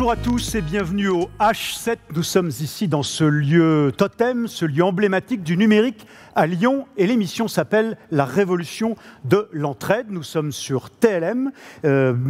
Bonjour à tous et bienvenue au H7. Nous sommes ici dans ce lieu totem, ce lieu emblématique du numérique à Lyon et l'émission s'appelle La Révolution de l'entraide. Nous sommes sur TLM,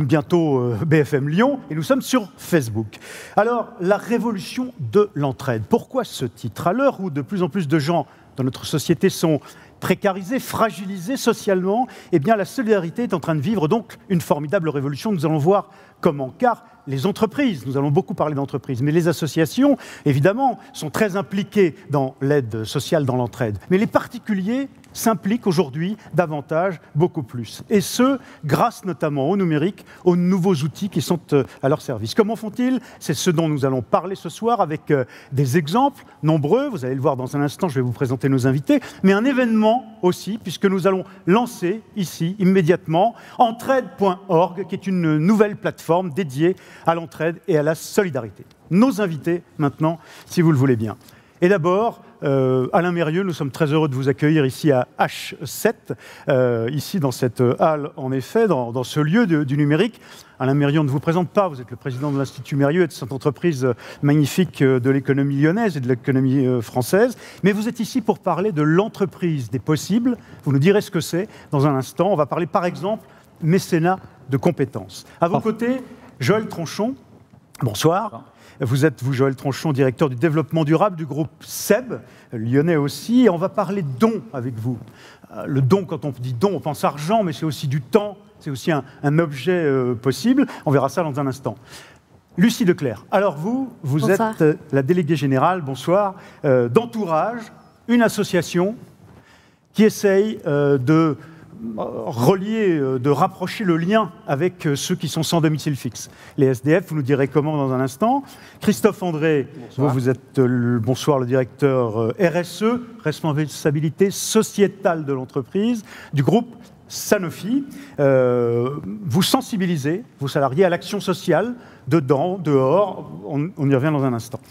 bientôt BFM Lyon et nous sommes sur Facebook. Alors, La Révolution de l'entraide. Pourquoi ce titre? À l'heure où de plus en plus de gens dans notre société sont précarisés, fragilisés socialement, eh bien la solidarité est en train de vivre donc une formidable révolution. Nous allons voir comment, car les entreprises, nous allons beaucoup parler d'entreprises, mais les associations, évidemment, sont très impliquées dans l'aide sociale, dans l'entraide. Mais les particuliers s'impliquent aujourd'hui davantage, beaucoup plus. Et ce, grâce notamment au numérique, aux nouveaux outils qui sont à leur service. Comment font-ils? C'est ce dont nous allons parler ce soir avec des exemples nombreux. Vous allez le voir dans un instant, je vais vous présenter nos invités. Mais un événement aussi, puisque nous allons lancer ici, immédiatement, entraide.org, qui est une nouvelle plateforme dédiée à l'entraide et à la solidarité. Nos invités, maintenant, si vous le voulez bien. Et d'abord, Alain Mérieux, nous sommes très heureux de vous accueillir ici à H7, ici dans cette halle, en effet, dans ce lieu du numérique. Alain Mérieux, on ne vous présente pas, vous êtes le président de l'Institut Mérieux et de cette entreprise magnifique de l'économie lyonnaise et de l'économie française. Mais vous êtes ici pour parler de l'entreprise des possibles. Vous nous direz ce que c'est dans un instant. On va parler par exemple mécénat de compétences. À vos côtés, Joël Tronchon. Bonsoir. Vous êtes, vous, Joël Tronchon, directeur du développement durable du groupe SEB, lyonnais aussi, et on va parler don avec vous. Le don, quand on dit don, on pense argent, mais c'est aussi du temps, c'est aussi un objet possible. On verra ça dans un instant. Lucie Declercq, alors vous êtes la déléguée générale, bonsoir, d'Entourage, une association qui essaye de relier, de rapprocher le lien avec ceux qui sont sans domicile fixe. Les SDF, vous nous direz comment dans un instant. Christophe André, vous êtes le directeur RSE, responsabilité sociétale de l'entreprise, du groupe Sanofi. Vous sensibilisez vos salariés à l'action sociale, dedans, dehors, on y revient dans un instant.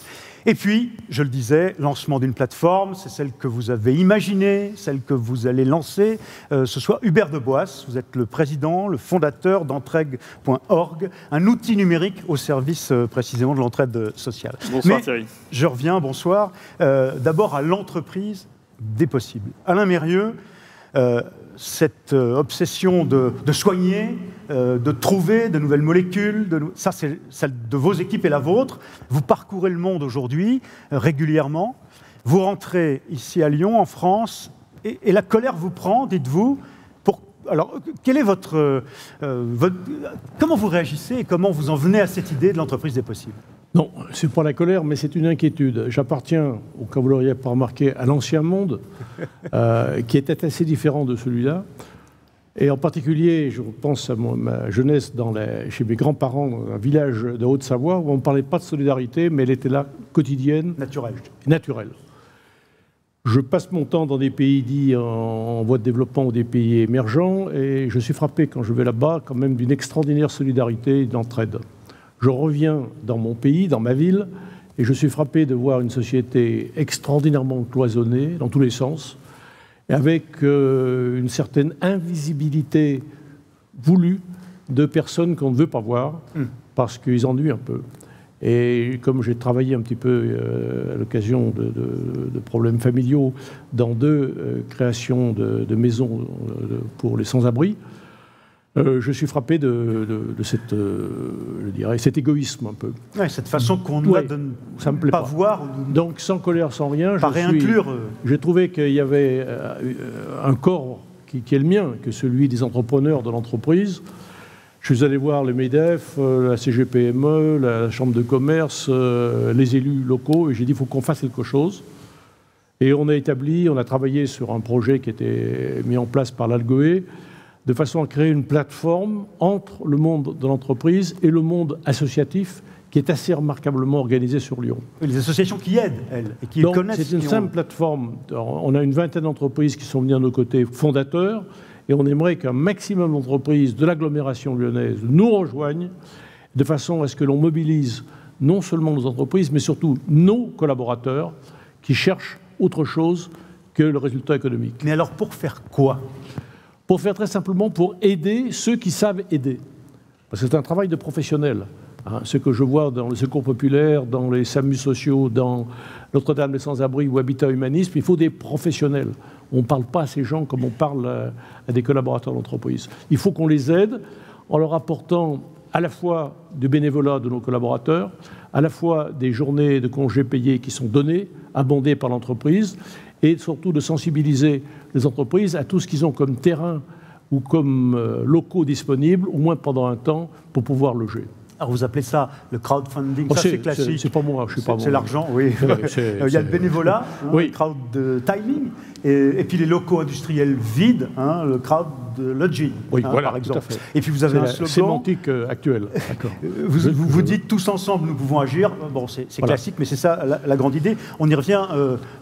Et puis, je le disais, lancement d'une plateforme, c'est celle que vous avez imaginée, celle que vous allez lancer. Ce soir, Hubert de Boisse, vous êtes le président, le fondateur d'entraide.org, un outil numérique au service précisément de l'entraide sociale. Bonsoir Thierry. Je reviens, bonsoir. D'abord à l'entreprise des possibles. Alain Mérieux, cette obsession de soigner, de trouver de nouvelles molécules, ça c'est celle de vos équipes et la vôtre. Vous parcourez le monde aujourd'hui régulièrement. Vous rentrez ici à Lyon, en France, et la colère vous prend, dites-vous. Alors, quel est comment vous réagissez et comment vous en venez à cette idée de l'entreprise des possibles? Non, ce n'est pas la colère, mais c'est une inquiétude. J'appartiens, au cas où vous ne l'auriez pas remarqué, à l'ancien monde, qui était assez différent de celui-là. Et en particulier, je pense à ma jeunesse chez mes grands-parents, dans un village de Haute-Savoie, où on ne parlait pas de solidarité, mais elle était là, quotidienne. Naturelle. Je passe mon temps dans des pays dits en voie de développement ou des pays émergents, et je suis frappé, quand je vais là-bas, quand même d'une extraordinaire solidarité et d'entraide. Je reviens dans mon pays, dans ma ville, et je suis frappé de voir une société extraordinairement cloisonnée, dans tous les sens, et avec une certaine invisibilité voulue de personnes qu'on ne veut pas voir, parce qu'ils ennuient un peu. Et comme j'ai travaillé un petit peu à l'occasion de problèmes familiaux dans deux créations de maisons pour les sans-abri, je suis frappé de cet égoïsme un peu. Ouais, cette façon qu'on a de ne pas voir. Donc sans colère, sans rien, j'ai trouvé qu'il y avait un corps qui est le mien, que celui des entrepreneurs de l'entreprise. Je suis allé voir le MEDEF, la CGPME, la Chambre de commerce, les élus locaux, et j'ai dit il faut qu'on fasse quelque chose. Et on a travaillé sur un projet qui était mis en place par l'Algoé, de façon à créer une plateforme entre le monde de l'entreprise et le monde associatif, qui est assez remarquablement organisé sur Lyon. Les associations qui aident, elles, et qui connaissent. C'est une simple plateforme. On a une vingtaine d'entreprises qui sont venues à nos côtés fondateurs, et on aimerait qu'un maximum d'entreprises de l'agglomération lyonnaise nous rejoignent, de façon à ce que l'on mobilise non seulement nos entreprises, mais surtout nos collaborateurs qui cherchent autre chose que le résultat économique. Mais alors pour faire quoi? Pour faire très simplement, pour aider ceux qui savent aider. Parce que c'est un travail de professionnel. Hein, ce que je vois dans le Secours populaire, dans les SAMU sociaux, dans Notre-Dame des Sans-Abri ou Habitat Humanisme, il faut des professionnels. On ne parle pas à ces gens comme on parle à des collaborateurs d'entreprise. Il faut qu'on les aide en leur apportant à la fois du bénévolat de nos collaborateurs, à la fois des journées de congés payés qui sont données, abondées par l'entreprise, et surtout de sensibiliser les entreprises à tout ce qu'ils ont comme terrain ou comme locaux disponibles, au moins pendant un temps, pour pouvoir loger. Alors vous appelez ça le crowdfunding, ça c'est classique. C'est pas moi, je suis pas moi. C'est l'argent, oui. Il y a le bénévolat, oui. Le crowd timing, et puis les locaux industriels vides, hein, le crowd lodging, oui, voilà, par exemple. tout à fait. Et puis vous avez un slogan. Sémantique actuelle. Vous dites tous ensemble, nous pouvons agir. Bon, c'est voilà. Classique, mais c'est ça la grande idée. On y revient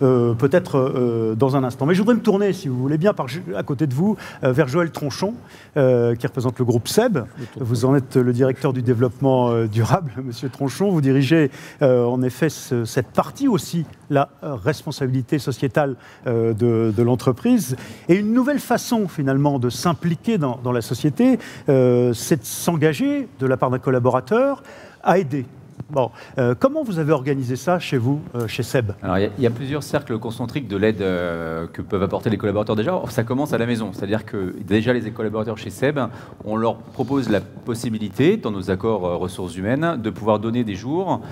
peut-être dans un instant. Mais je voudrais me tourner, si vous voulez bien, à côté de vous, vers Joël Tronchon, qui représente le groupe SEB. Vous en êtes le directeur du développement durable, Monsieur Tronchon. Vous dirigez en effet cette partie aussi, la responsabilité sociétale de l'entreprise. Et une nouvelle façon, finalement, de s'impliquer dans la société, c'est de s'engager, de la part d'un collaborateur, à aider. Bon, comment vous avez organisé ça chez vous, chez SEB? Alors, il y a plusieurs cercles concentriques de l'aide que peuvent apporter les collaborateurs déjà. Ça commence à la maison, c'est-à-dire que déjà les collaborateurs chez SEB, on leur propose la possibilité, dans nos accords ressources humaines, de pouvoir donner des jours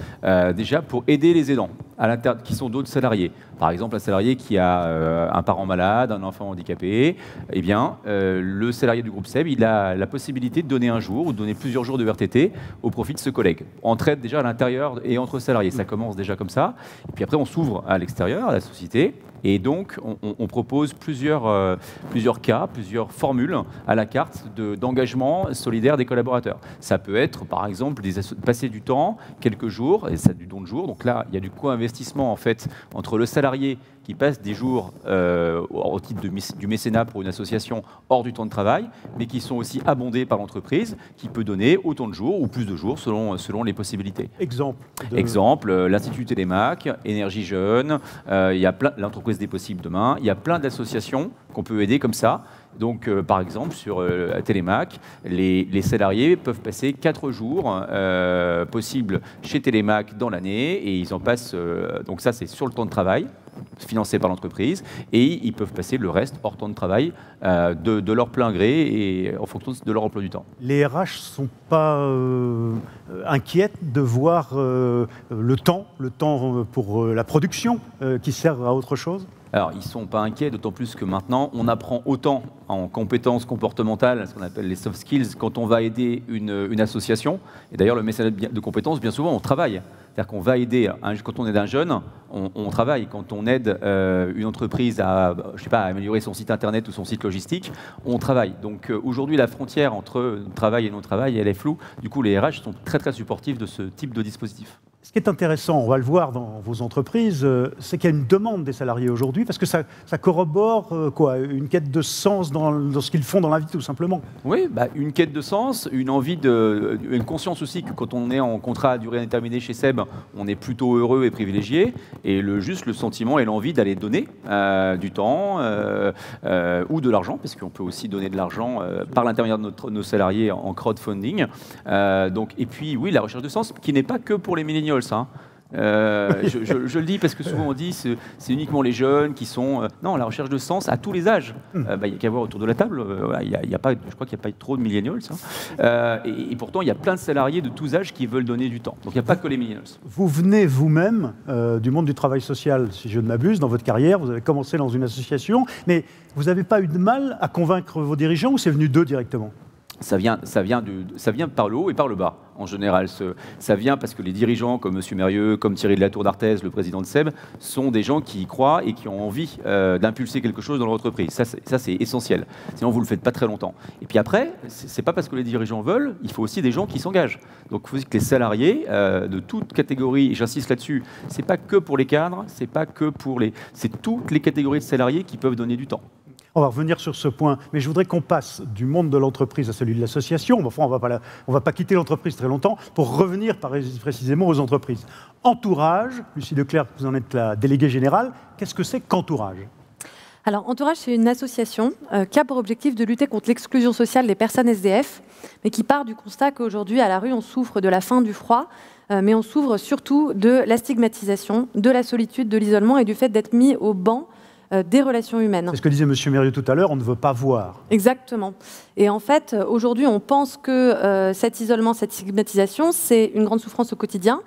déjà pour aider les aidants, qui sont d'autres salariés. Par exemple, un salarié qui a un parent malade, un enfant handicapé, eh bien, le salarié du groupe SEB, il a la possibilité de donner un jour ou de donner plusieurs jours de VRTT au profit de ce collègue. On traite déjà à l'intérieur et entre salariés, ça commence déjà comme ça. Et puis après, on s'ouvre à l'extérieur, à la société. Et donc, on propose plusieurs cas, plusieurs formules à la carte d'engagement solidaire des collaborateurs. Ça peut être, par exemple, passer du temps, quelques jours, et ça du don de jour. Donc là, il y a du co-investissement, en fait, entre le salarié qui passe des jours au titre du mécénat pour une association hors du temps de travail, mais qui sont aussi abondés par l'entreprise, qui peut donner autant de jours ou plus de jours selon les possibilités. Exemple, l'Institut Télémac, Énergie Jeune, il y a l'entreprise des possibles demain, il y a plein d'associations qu'on peut aider comme ça. Donc, par exemple, sur Télémac, les salariés peuvent passer 4 jours possibles chez Télémac dans l'année, et ils en passent, donc ça c'est sur le temps de travail, financé par l'entreprise, et ils peuvent passer le reste hors temps de travail de leur plein gré et en fonction de leur emploi du temps. Les RH ne sont pas inquiètes de voir le temps pour la production qui sert à autre chose? Alors, ils ne sont pas inquiets, d'autant plus que maintenant, on apprend autant en compétences comportementales, ce qu'on appelle les soft skills, quand on va aider une association. Et d'ailleurs, le mécénat de compétences, bien souvent, on travaille. C'est-à-dire qu'on va aider, quand on aide un jeune, on travaille. Quand on aide une entreprise à améliorer son site internet ou son site logistique, on travaille. Donc aujourd'hui, la frontière entre travail et non-travail, elle est floue. Du coup, les RH sont très très supportifs de ce type de dispositif. Ce qui est intéressant, on va le voir dans vos entreprises, c'est qu'il y a une demande des salariés aujourd'hui, parce que ça corrobore une quête de sens dans ce qu'ils font dans la vie, tout simplement. Oui, une quête de sens, une conscience aussi que quand on est en contrat à durée indéterminée chez SEB, on est plutôt heureux et privilégié, et juste le sentiment et l'envie d'aller donner du temps ou de l'argent, parce qu'on peut aussi donner de l'argent par l'intermédiaire de nos salariés en crowdfunding. Et puis, oui, la recherche de sens, qui n'est pas que pour les millennials. Je le dis parce que souvent on dit c'est uniquement les jeunes qui sont... non, la recherche de sens à tous les âges. Il n'y a qu'à voir autour de la table. Je crois qu'il n'y a pas trop de millennials. Et pourtant, il y a plein de salariés de tous âges qui veulent donner du temps. Donc il n'y a pas que les millennials. Vous venez vous-même du monde du travail social, si je ne m'abuse, dans votre carrière. Vous avez commencé dans une association, mais vous n'avez pas eu de mal à convaincre vos dirigeants ou c'est venu d'eux directement? Ça vient par le haut et par le bas, en général. Ça vient parce que les dirigeants, comme M. Mérieux, comme Thierry de la Tour d'Arthez, le président de SEB, sont des gens qui y croient et qui ont envie d'impulser quelque chose dans leur entreprise. Ça, c'est essentiel. Sinon, vous ne le faites pas très longtemps. Et puis après, c'est pas parce que les dirigeants veulent, il faut aussi des gens qui s'engagent. Donc, il faut aussi que les salariés, de toute catégorie, et j'insiste là-dessus, c'est pas que pour les cadres, c'est toutes les catégories de salariés qui peuvent donner du temps. On va revenir sur ce point, mais je voudrais qu'on passe du monde de l'entreprise à celui de l'association. Enfin, on va pas quitter l'entreprise très longtemps pour revenir précisément aux entreprises. Entourage, Lucie Leclerc, vous en êtes la déléguée générale. Qu'est-ce que c'est qu'entourage ? Alors, Entourage, c'est une association qui a pour objectif de lutter contre l'exclusion sociale des personnes SDF, mais qui part du constat qu'aujourd'hui, à la rue, on souffre de la faim, du froid, mais on souffre surtout de la stigmatisation, de la solitude, de l'isolement et du fait d'être mis au banc des relations humaines. C'est ce que disait M. Mérieux tout à l'heure, on ne veut pas voir. Exactement. Et en fait, aujourd'hui, on pense que cet isolement, cette stigmatisation, c'est une grande souffrance au quotidien.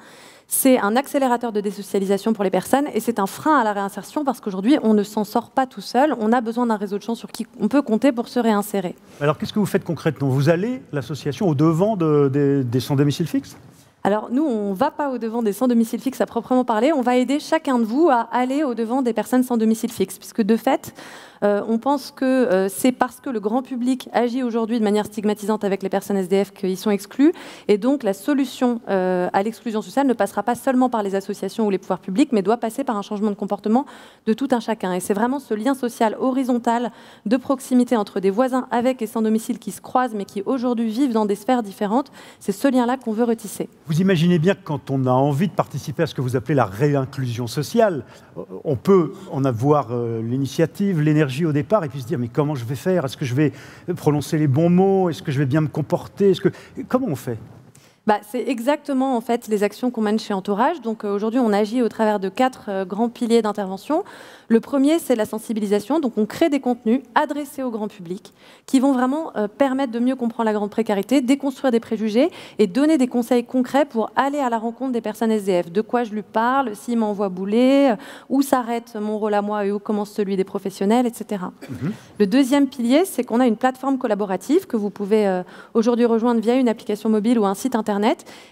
C'est un accélérateur de désocialisation pour les personnes et c'est un frein à la réinsertion parce qu'aujourd'hui, on ne s'en sort pas tout seul. On a besoin d'un réseau de gens sur qui on peut compter pour se réinsérer. Alors, qu'est-ce que vous faites concrètement? Vous allez, l'association, au-devant des sans domicile fixe? Alors, nous, on ne va pas au-devant des sans domicile fixe à proprement parler. On va aider chacun de vous à aller au-devant des personnes sans domicile fixe. Puisque, de fait, on pense que c'est parce que le grand public agit aujourd'hui de manière stigmatisante avec les personnes SDF qu'ils sont exclus. Et donc, la solution à l'exclusion sociale ne passera pas seulement par les associations ou les pouvoirs publics, mais doit passer par un changement de comportement de tout un chacun. Et c'est vraiment ce lien social horizontal de proximité entre des voisins avec et sans domicile qui se croisent, mais qui aujourd'hui vivent dans des sphères différentes. C'est ce lien-là qu'on veut retisser. Vous imaginez bien que quand on a envie de participer à ce que vous appelez la réinclusion sociale, on peut en avoir l'initiative, l'énergie au départ, et puis se dire mais comment je vais faire? Est-ce que je vais prononcer les bons mots? Est-ce que je vais bien me comporter? Comment on fait? C'est exactement en fait les actions qu'on mène chez Entourage. Donc aujourd'hui, on agit au travers de 4 grands piliers d'intervention. Le premier, c'est la sensibilisation. Donc on crée des contenus adressés au grand public qui vont vraiment permettre de mieux comprendre la grande précarité, déconstruire des préjugés et donner des conseils concrets pour aller à la rencontre des personnes SDF. De quoi je lui parle, s'il m'envoie bouler, où s'arrête mon rôle à moi et où commence celui des professionnels, etc. Le deuxième pilier, c'est qu'on a une plateforme collaborative que vous pouvez aujourd'hui rejoindre via une application mobile ou un site internet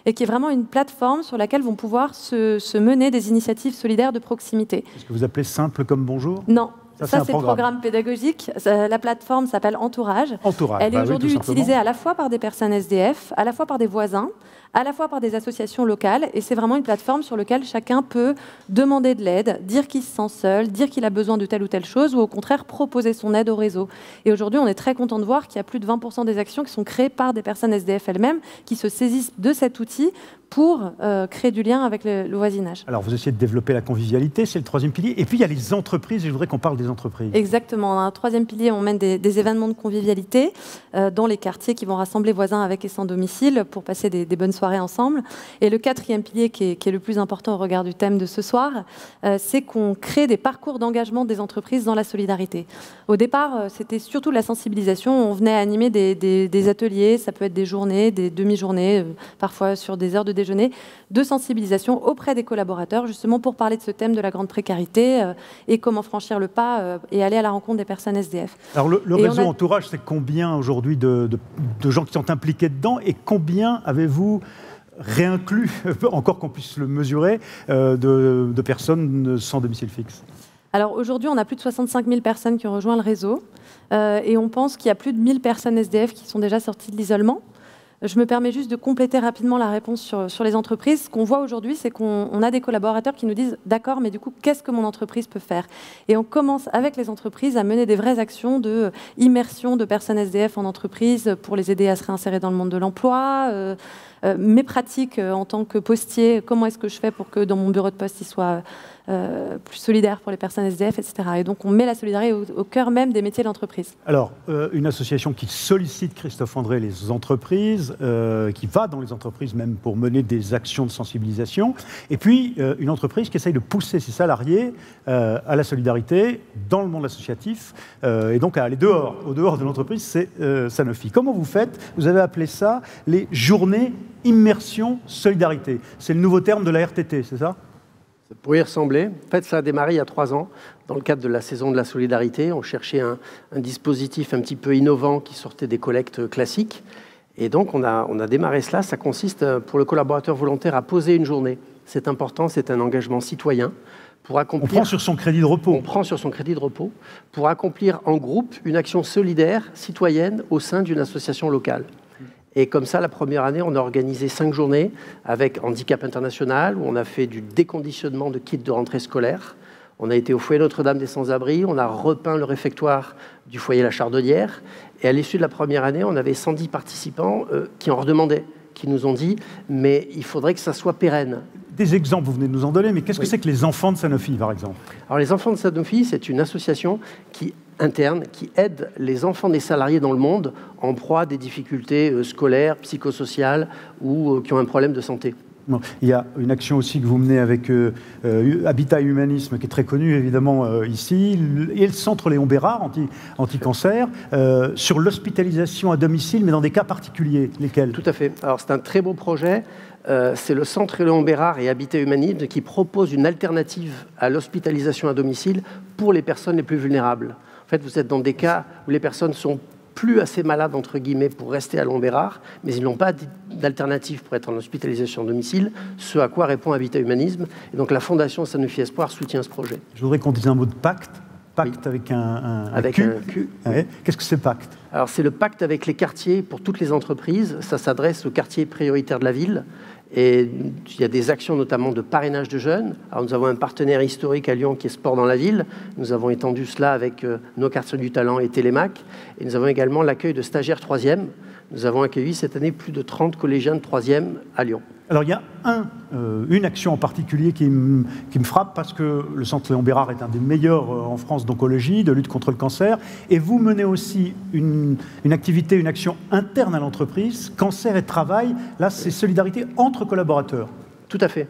et qui est vraiment une plateforme sur laquelle vont pouvoir se mener des initiatives solidaires de proximité. Est-ce que vous appelez simple comme bonjour? Non. Ça, c'est le programme pédagogique. La plateforme s'appelle Entourage. Elle est aujourd'hui utilisée à la fois par des personnes SDF, à la fois par des voisins, à la fois par des associations locales. Et c'est vraiment une plateforme sur laquelle chacun peut demander de l'aide, dire qu'il se sent seul, dire qu'il a besoin de telle ou telle chose, ou au contraire proposer son aide au réseau. Et aujourd'hui, on est très content de voir qu'il y a plus de 20% des actions qui sont créées par des personnes SDF elles-mêmes, qui se saisissent de cet outil pour créer du lien avec le voisinage. Alors, vous essayez de développer la convivialité, c'est le troisième pilier. Et puis, il y a les entreprises, et je voudrais qu'on parle des entreprises. Exactement. On a un troisième pilier, on mène des événements de convivialité dans les quartiers qui vont rassembler voisins avec et sans domicile pour passer des bonnes soirées ensemble. Et le quatrième pilier, qui est le plus important au regard du thème de ce soir, c'est qu'on crée des parcours d'engagement des entreprises dans la solidarité. Au départ, c'était surtout la sensibilisation. On venait animer des ateliers, ça peut être des journées, des demi-journées, parfois sur des heures de déjeuner, de sensibilisation auprès des collaborateurs, justement pour parler de ce thème de la grande précarité et comment franchir le pas et aller à la rencontre des personnes SDF. Alors le réseau Entourage, c'est combien aujourd'hui de gens qui sont impliqués dedans et combien avez-vous réinclus, encore qu'on puisse le mesurer, de personnes sans domicile fixe? Alors aujourd'hui, on a plus de 65 000 personnes qui ont rejoint le réseau et on pense qu'il y a plus de 1000 personnes SDF qui sont déjà sorties de l'isolement. Je me permets juste de compléter rapidement la réponse sur les entreprises. Ce qu'on voit aujourd'hui, c'est qu'on a des collaborateurs qui nous disent « D'accord, mais du coup, qu'est-ce que mon entreprise peut faire ?» Et on commence avec les entreprises à mener des vraies actions d'immersion de personnes SDF en entreprise pour les aider à se réinsérer dans le monde de l'emploi. Mes pratiques en tant que postier, comment est-ce que je fais pour que dans mon bureau de poste, il soit plus solidaire pour les personnes SDF, etc. Et donc, on met la solidarité au cœur même des métiers de l'entreprise. Alors, une association qui sollicite, Christophe André, les entreprises, qui va dans les entreprises même pour mener des actions de sensibilisation, et puis une entreprise qui essaye de pousser ses salariés à la solidarité dans le monde associatif, et donc à aller dehors. Au dehors de l'entreprise, c'est Sanofi. Comment vous faites? Vous avez appelé ça les journées immersion solidarité. C'est le nouveau terme de la RTT, c'est ça? Ça pourrait y ressembler. En fait, ça a démarré il y a 3 ans, dans le cadre de la saison de la solidarité. On cherchait un dispositif un petit peu innovant qui sortait des collectes classiques. Et donc, on a démarré cela. Ça consiste, pour le collaborateur volontaire, à poser une journée. C'est important, c'est un engagement citoyen. Pour accomplir, on prend sur son crédit de repos. On prend sur son crédit de repos pour accomplir en groupe une action solidaire, citoyenne, au sein d'une association locale. Et comme ça, la première année, on a organisé 5 journées avec Handicap International, où on a fait du déconditionnement de kits de rentrée scolaire. On a été au foyer Notre-Dame des Sans-Abris, on a repeint le réfectoire du foyer La Chardonnière. Et à l'issue de la première année, on avait 110 participants qui en redemandaient, qui nous ont dit « mais il faudrait que ça soit pérenne ». Des exemples, vous venez de nous en donner, mais qu'est-ce que c'est que les enfants de Sanofi, par exemple? Alors les enfants de Sanofi, c'est une association interne qui aide les enfants des salariés dans le monde en proie à des difficultés scolaires, psychosociales ou qui ont un problème de santé. Il y a une action aussi que vous menez avec Habitat Humanisme, qui est très connu évidemment ici, et le Centre Léon Bérard, anti-cancer, sur l'hospitalisation à domicile, mais dans des cas particuliers. Lesquels? Tout à fait. Alors c'est un très beau projet. C'est le Centre Léon Bérard et Habitat Humanisme qui propose une alternative à l'hospitalisation à domicile pour les personnes les plus vulnérables. En fait, vous êtes dans des cas où les personnes sont plus assez malades, entre guillemets, pour rester à Léon Bérard, mais ils n'ont pas d'alternative pour être en hospitalisation à domicile, ce à quoi répond Habitat Humanisme. Et donc la Fondation Sanofi Espoir soutient ce projet. Je voudrais qu'on dise un mot de pacte. Pacte oui. Avec un Q. Un Q. Ouais. Qu'est-ce que c'est pacte? Alors c'est le pacte avec les quartiers pour toutes les entreprises. Ça s'adresse aux quartiers prioritaires de la ville. Et il y a des actions notamment de parrainage de jeunes. Alors nous avons un partenaire historique à Lyon qui est Sport dans la ville. Nous avons étendu cela avec nos quartiers du talent et Télémac. Et nous avons également l'accueil de stagiaires 3e. Nous avons accueilli cette année plus de 30 collégiens de 3e à Lyon. Alors il y a une action en particulier qui me frappe parce que le Centre Léon Bérard est un des meilleurs en France d'oncologie, de lutte contre le cancer. Et vous menez aussi une activité, une action interne à l'entreprise, cancer et travail. Là, c'est solidarité entre collaborateurs. Tout à fait.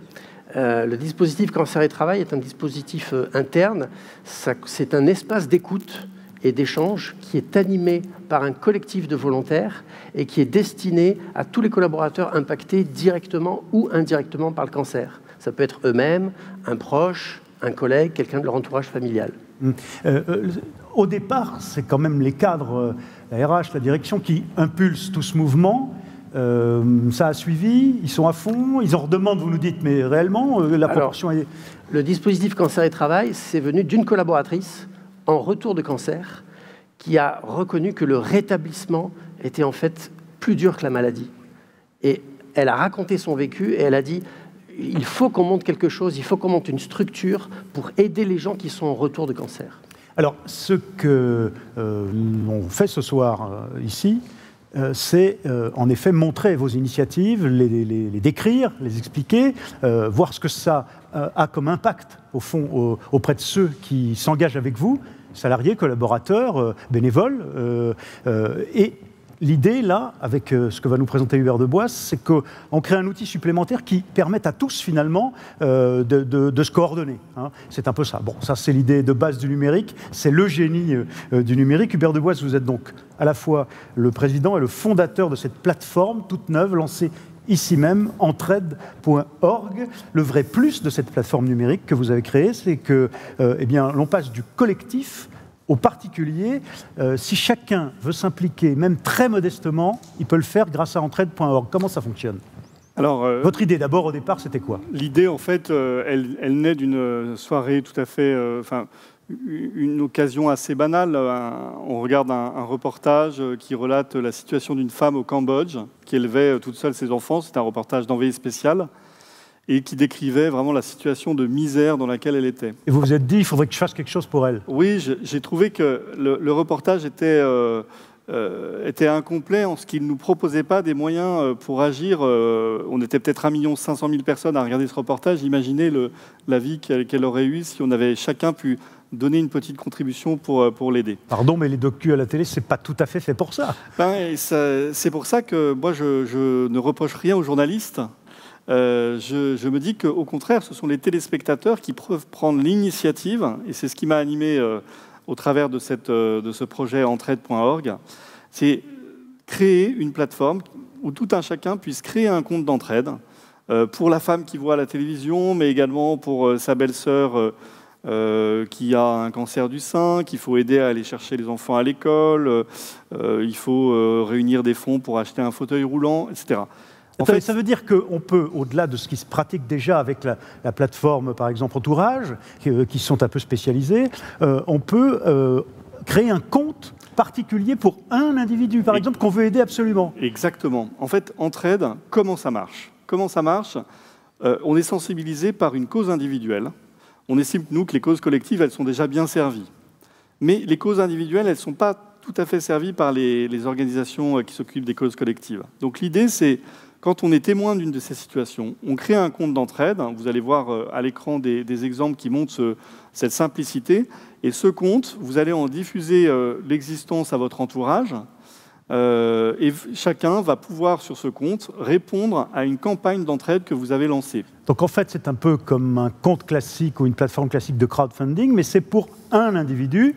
Le dispositif Cancer et Travail est un dispositif interne. C'est un espace d'écoute et d'échange qui est animé par un collectif de volontaires et qui est destiné à tous les collaborateurs impactés directement ou indirectement par le cancer. Ça peut être eux-mêmes, un proche, un collègue, quelqu'un de leur entourage familial. Au départ, c'est quand même les cadres, la RH, la direction, qui impulsent tout ce mouvement. Ça a suivi, ils sont à fond, ils en redemandent, vous nous dites, mais réellement, la proportion est... Le dispositif Cancer et Travail, c'est venu d'une collaboratrice en retour de cancer, qui a reconnu que le rétablissement était en fait plus dur que la maladie. Et elle a raconté son vécu et elle a dit « il faut qu'on monte quelque chose, il faut qu'on monte une structure pour aider les gens qui sont en retour de cancer ». Alors, ce que l'on fait ce soir ici, c'est en effet montrer vos initiatives, les décrire, les expliquer, voir ce que ça a comme impact, au fond, auprès de ceux qui s'engagent avec vous, salariés, collaborateurs, bénévoles. Et l'idée, là, avec ce que va nous présenter Hubert Deboisse, c'est qu'on crée un outil supplémentaire qui permette à tous, finalement, de se coordonner. Hein. C'est un peu ça. Bon, ça, c'est l'idée de base du numérique. C'est le génie du numérique. Hubert Deboisse, vous êtes donc à la fois le président et le fondateur de cette plateforme toute neuve, lancée ici même, entraide.org. Le vrai plus de cette plateforme numérique que vous avez créée, c'est que, eh bien, l'on passe du collectif au particulier. Si chacun veut s'impliquer, même très modestement, il peut le faire grâce à entraide.org. Comment ça fonctionne? Alors, votre idée, d'abord, au départ, c'était quoi? L'idée, en fait, elle naît d'une soirée tout à fait... une occasion assez banale. On regarde un reportage qui relate la situation d'une femme au Cambodge qui élevait toute seule ses enfants. C'est un reportage d'envoyé spécial et qui décrivait vraiment la situation de misère dans laquelle elle était. Et vous vous êtes dit, il faudrait que je fasse quelque chose pour elle? Oui, j'ai trouvé que le reportage était incomplet en ce qu'il ne nous proposait pas des moyens pour agir. On était peut-être 1 500 000 personnes à regarder ce reportage. Imaginez la vie qu'elle aurait eue si on avait chacun pu donner une petite contribution pour l'aider. Pardon, mais les docus à la télé, c'est pas tout à fait pour ça. C'est pour ça que moi, je ne reproche rien aux journalistes. Je me dis qu'au contraire, ce sont les téléspectateurs qui peuvent prendre l'initiative, et c'est ce qui m'a animé au travers de ce projet entraide.org, c'est créer une plateforme où tout un chacun puisse créer un compte d'entraide pour la femme qui voit à la télévision, mais également pour sa belle-sœur qui a un cancer du sein, qu'il faut aider à aller chercher les enfants à l'école, il faut réunir des fonds pour acheter un fauteuil roulant, etc. En fait, ça veut dire qu'on peut, au-delà de ce qui se pratique déjà avec la plateforme, par exemple, Entourage, qui sont un peu spécialisés, on peut créer un compte particulier pour un individu, par exemple, qu'on veut aider absolument. Exactement. En fait, Entraide, comment ça marche? On est sensibilisé par une cause individuelle. On estime, nous, que les causes collectives, elles sont déjà bien servies. Mais les causes individuelles, elles ne sont pas tout à fait servies par les organisations qui s'occupent des causes collectives. Donc l'idée, c'est Quand on est témoin d'une de ces situations, on crée un compte d'entraide. Vous allez voir à l'écran des exemples qui montrent cette simplicité. Et ce compte, vous allez en diffuser l'existence à votre entourage. Et chacun va pouvoir, sur ce compte, répondre à une campagne d'entraide que vous avez lancée. Donc en fait, c'est un peu comme un compte classique ou une plateforme classique de crowdfunding, mais c'est pour un individu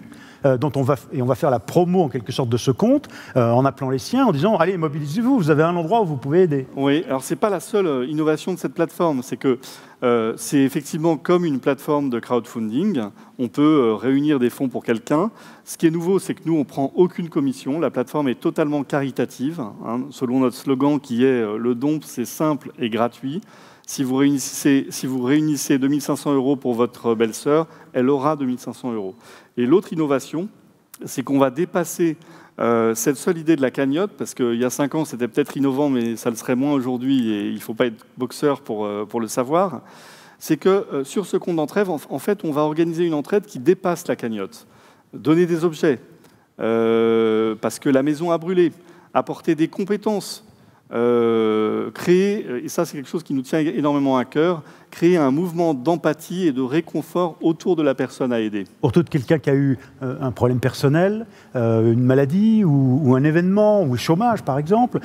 dont on va faire la promo en quelque sorte de ce compte en appelant les siens, en disant « Allez, mobilisez-vous, vous avez un endroit où vous pouvez aider ». Oui, alors ce n'est pas la seule innovation de cette plateforme, c'est que c'est effectivement comme une plateforme de crowdfunding. On peut réunir des fonds pour quelqu'un. Ce qui est nouveau, c'est que nous, on ne prend aucune commission. La plateforme est totalement caritative, hein, selon notre slogan qui est « Le don, c'est simple et gratuit ». Si vous réunissez 2500 € pour votre belle-sœur, elle aura 2500 €. Et l'autre innovation, c'est qu'on va dépasser cette seule idée de la cagnotte, parce qu'il y a 5 ans, c'était peut-être innovant, mais ça le serait moins aujourd'hui, et il ne faut pas être boxeur pour le savoir. C'est que sur ce compte d'entraide, en fait, on va organiser une entraide qui dépasse la cagnotte. Donner des objets, parce que la maison a brûlé, apporter des compétences, créer, et ça c'est quelque chose qui nous tient énormément à cœur, créer un mouvement d'empathie et de réconfort autour de la personne à aider. Autour de quelqu'un qui a eu un problème personnel, une maladie ou un événement, ou le chômage par exemple,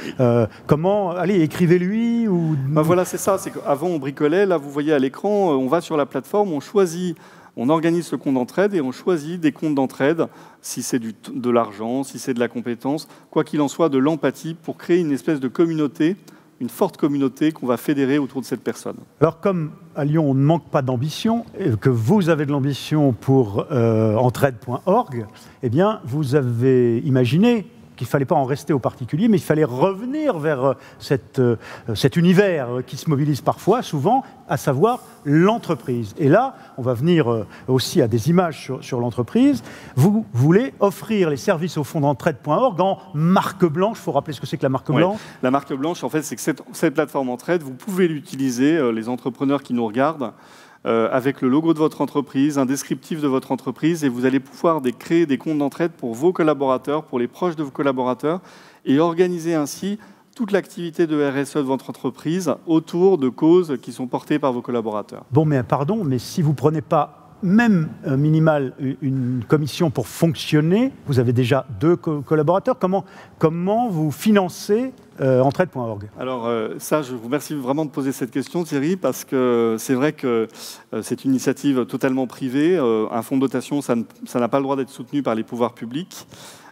comment, allez, écrivez-lui ou... Ben voilà, c'est ça, c'est qu'avant on bricolait, là vous voyez à l'écran, on va sur la plateforme, on choisit, on organise ce compte d'entraide et on choisit des comptes d'entraide, si c'est de l'argent, si c'est de la compétence, quoi qu'il en soit, de l'empathie pour créer une espèce de communauté, une forte communauté qu'on va fédérer autour de cette personne. Alors comme à Lyon, on ne manque pas d'ambition, et que vous avez de l'ambition pour entraide.org, eh bien, vous avez imaginé qu'il ne fallait pas en rester aux particuliers, mais il fallait revenir vers cet univers qui se mobilise parfois, souvent, à savoir l'entreprise. Et là, on va venir aussi à des images sur l'entreprise. Vous voulez offrir les services au fond d'entraide.org en marque blanche. Il faut rappeler ce que c'est que la marque blanche. La marque blanche, en fait, c'est que cette plateforme entraide, vous pouvez l'utiliser, les entrepreneurs qui nous regardent, avec le logo de votre entreprise, un descriptif de votre entreprise, et vous allez pouvoir créer des comptes d'entraide pour vos collaborateurs, pour les proches de vos collaborateurs, et organiser ainsi toute l'activité de RSE de votre entreprise autour de causes qui sont portées par vos collaborateurs. Bon, mais pardon, mais si vous ne prenez pas même minimal une commission pour fonctionner, vous avez déjà 2 collaborateurs, comment vous financez entraide.org? Alors ça, je vous remercie vraiment de poser cette question, Thierry, parce que c'est vrai que c'est une initiative totalement privée. Un fonds de dotation, ça n'a pas le droit d'être soutenu par les pouvoirs publics.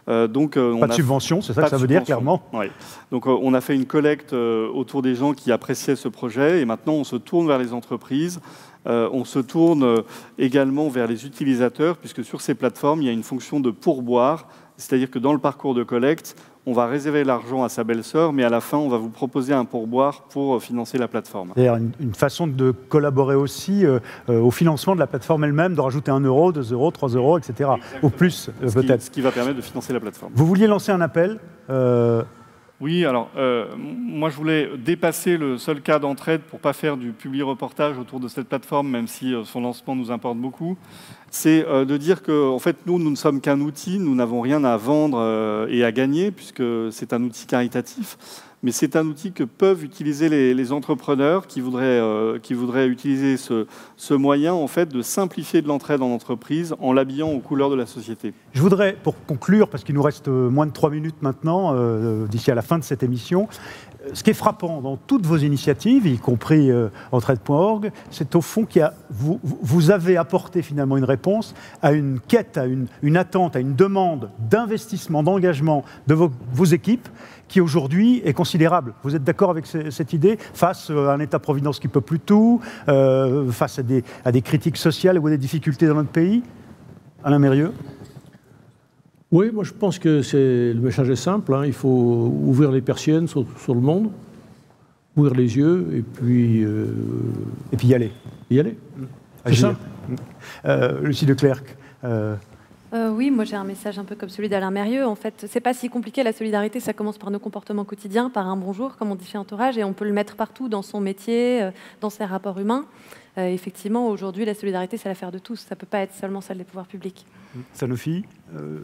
Donc, pas de subvention, c'est ça que ça veut dire, clairement. Oui. Donc on a fait une collecte autour des gens qui appréciaient ce projet, et maintenant on se tourne vers les entreprises. On se tourne également vers les utilisateurs, puisque sur ces plateformes, il y a une fonction de pourboire, c'est-à-dire que dans le parcours de collecte, on va réserver l'argent à sa belle-sœur, mais à la fin, on va vous proposer un pourboire pour financer la plateforme. C'est-à-dire une façon de collaborer aussi au financement de la plateforme elle-même, de rajouter 1 €, 2 €, 3 €, etc. Exactement. Ou plus, peut-être. Ce qui va permettre de financer la plateforme. Vous vouliez lancer un appel Oui, alors moi je voulais dépasser le seul cas d'entraide pour ne pas faire du publi-reportage autour de cette plateforme, même si son lancement nous importe beaucoup. C'est de dire que en fait, nous ne sommes qu'un outil, nous n'avons rien à vendre et à gagner, puisque c'est un outil caritatif. Mais c'est un outil que peuvent utiliser les entrepreneurs qui voudraient utiliser ce moyen en fait, de simplifier de l'entraide en entreprise en l'habillant aux couleurs de la société. Je voudrais, pour conclure, parce qu'il nous reste moins de 3 minutes maintenant, d'ici à la fin de cette émission, ce qui est frappant dans toutes vos initiatives, y compris entraide.org, c'est au fond qu'il y a, vous avez apporté finalement une réponse à une quête, à une attente, à une demande d'investissement, d'engagement de vos équipes, qui aujourd'hui est considérable. Vous êtes d'accord avec cette idée, face à un État-providence qui ne peut plus tout, face à des critiques sociales ou à des difficultés dans notre pays? Alain Mérieux? Oui, moi je pense que le message est simple, hein. Il faut ouvrir les persiennes sur le monde, ouvrir les yeux et puis y aller. Y aller. C'est ça. Lucie Leclercq. Oui, moi j'ai un message un peu comme celui d'Alain Mérieux. En fait, c'est pas si compliqué, la solidarité, ça commence par nos comportements quotidiens, par un bonjour, comme on dit chez Entourage, et on peut le mettre partout dans son métier, dans ses rapports humains. effectivement, aujourd'hui, la solidarité, c'est l'affaire de tous. Ça ne peut pas être seulement celle des pouvoirs publics. Sanofi,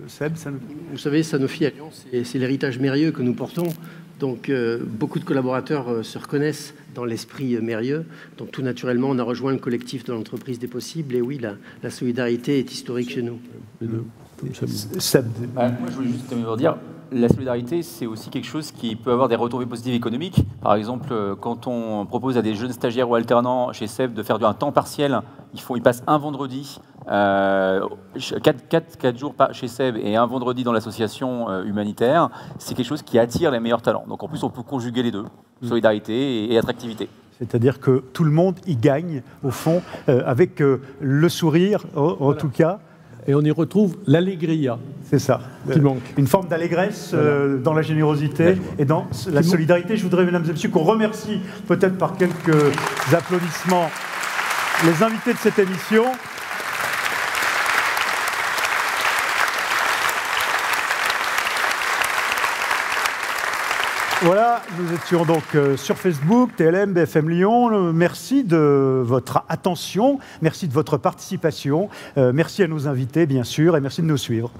Seb, Sanofi. Vous savez, Sanofi Alliance, c'est l'héritage Mérieux que nous portons. Donc, beaucoup de collaborateurs se reconnaissent dans l'esprit Mérieux. Donc, tout naturellement, on a rejoint le collectif de l'entreprise des possibles. Et oui, la solidarité est historique chez nous. Seb. Moi, je voulais juste vous dire, la solidarité, c'est aussi quelque chose qui peut avoir des retombées positives économiques. Par exemple, quand on propose à des jeunes stagiaires ou alternants chez SEB de faire un temps partiel, ils passent un vendredi, 4 jours chez SEB et un vendredi dans l'association humanitaire. C'est quelque chose qui attire les meilleurs talents. Donc en plus, on peut conjuguer les deux, solidarité et attractivité. C'est-à-dire que tout le monde y gagne, au fond, avec le sourire, en tout cas. Et on y retrouve l'allégria. C'est ça. Qui manque. Une forme d'allégresse dans la générosité et dans la solidarité. Je voudrais, mesdames et messieurs, qu'on remercie peut-être par quelques applaudissements les invités de cette émission. Voilà, nous étions donc sur Facebook, TLM, BFM Lyon. Merci de votre attention, merci de votre participation, merci à nos invités, bien sûr, et merci de nous suivre.